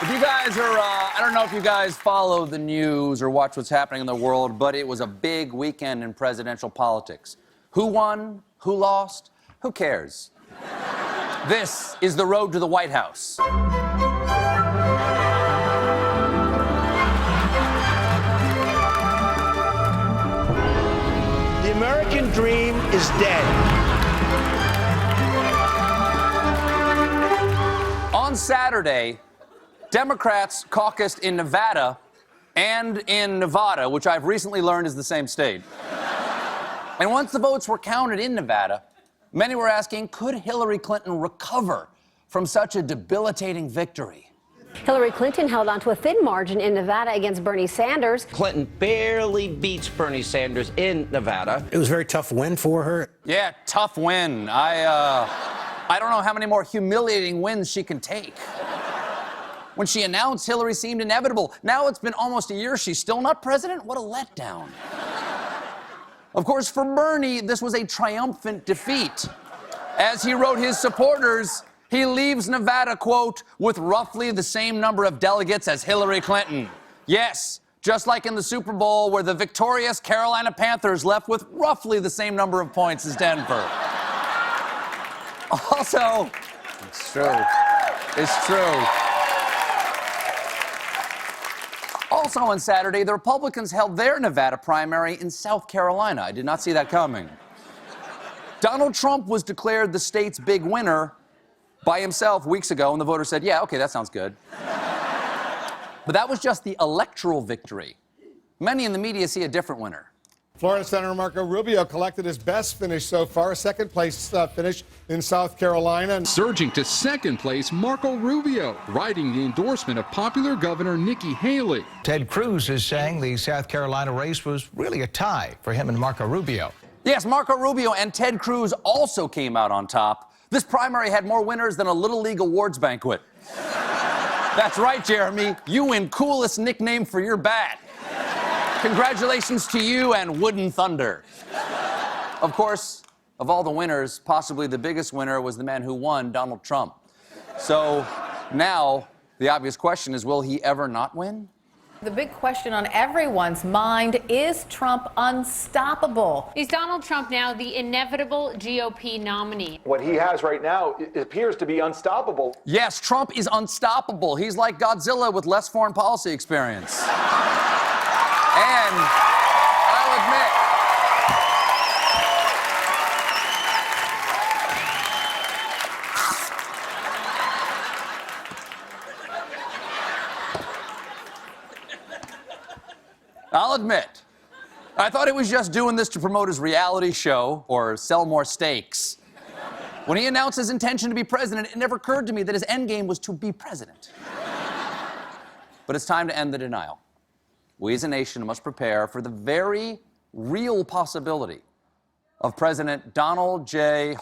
If you guys are, I don't know if you guys follow the news or watch what's happening in the world, but it was a big weekend in presidential politics. Who won? Who lost? Who cares? This is the road to the White House. The American dream is dead. On Saturday, Democrats caucused in Nevada and in Nevada, which I've recently learned is the same state. And once the votes were counted in Nevada, many were asking, could Hillary Clinton recover from such a debilitating victory? Hillary Clinton held on to a thin margin in Nevada against Bernie Sanders. Clinton barely beats Bernie Sanders in Nevada. It was a very tough win for her. Yeah, tough win. I don't know how many more humiliating wins she can take. When she announced, Hillary seemed inevitable. Now it's been almost a year. She's still not president? What a letdown. Of course, for Bernie, this was a triumphant defeat. As he wrote his supporters, he leaves Nevada, quote, with roughly the same number of delegates as Hillary Clinton. Yes, just like in the Super Bowl, where the victorious Carolina Panthers left with roughly the same number of points as Denver. Also, it's true. It's true. Also on Saturday, the Republicans held their Nevada primary in South Carolina. I did not see that coming. Donald Trump was declared the state's big winner by himself weeks ago, and the voters said, yeah, okay, that sounds good. But that was just the electoral victory. Many in the media see a different winner. Florida Senator Marco Rubio collected his best finish so far, a second-place finish in South Carolina. Surging to second place, Marco Rubio, riding the endorsement of popular Governor Nikki Haley. Ted Cruz is saying the South Carolina race was really a tie for him and Marco Rubio. Yes, Marco Rubio and Ted Cruz also came out on top. This primary had more winners than a Little League awards banquet. That's right, Jeremy. You win coolest nickname for your bat. Congratulations to you and Wooden Thunder. Of course, of all the winners, possibly the biggest winner was the man who won, Donald Trump. So now, the obvious question is, will he ever not win? The big question on everyone's mind, is Trump unstoppable? Is Donald Trump now the inevitable GOP nominee? What he has right now appears to be unstoppable. Yes, Trump is unstoppable. He's like Godzilla with less foreign policy experience. And I'll admit, I thought he was just doing this to promote his reality show or sell more steaks. When he announced his intention to be president, it never occurred to me that his endgame was to be president. But it's time to end the denial. We as a nation must prepare for the very real possibility of President Donald J.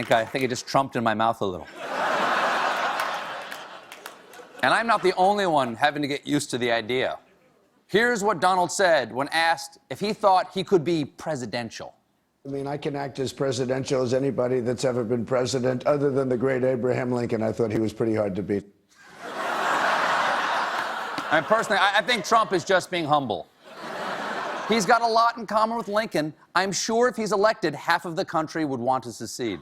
I think I just trumped in my mouth a little. And I'm not the only one having to get used to the idea. Here's what Donald said when asked if he thought he could be presidential. I mean, I can act as presidential as anybody that's ever been president, other than the great Abraham Lincoln. I thought he was pretty hard to beat. And personally, I think Trump is just being humble. He's got a lot in common with Lincoln. I'm sure if he's elected, half of the country would want to secede.